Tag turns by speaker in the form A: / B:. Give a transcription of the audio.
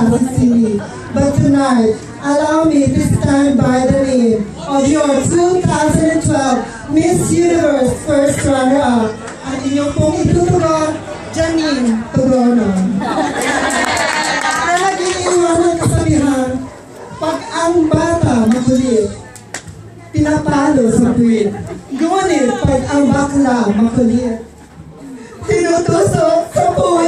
A: Pasig City. But tonight, allow me to stand by the name of your 2012 Miss Universe First Runner-Up, ang inyong pong itutugon, Janine Tugono. Lagi iwanan kasabihan, pag ang bata makulit, pinapalo sa puwit. Ngunit pag ang bakla makulit, tinutusok sa puwit.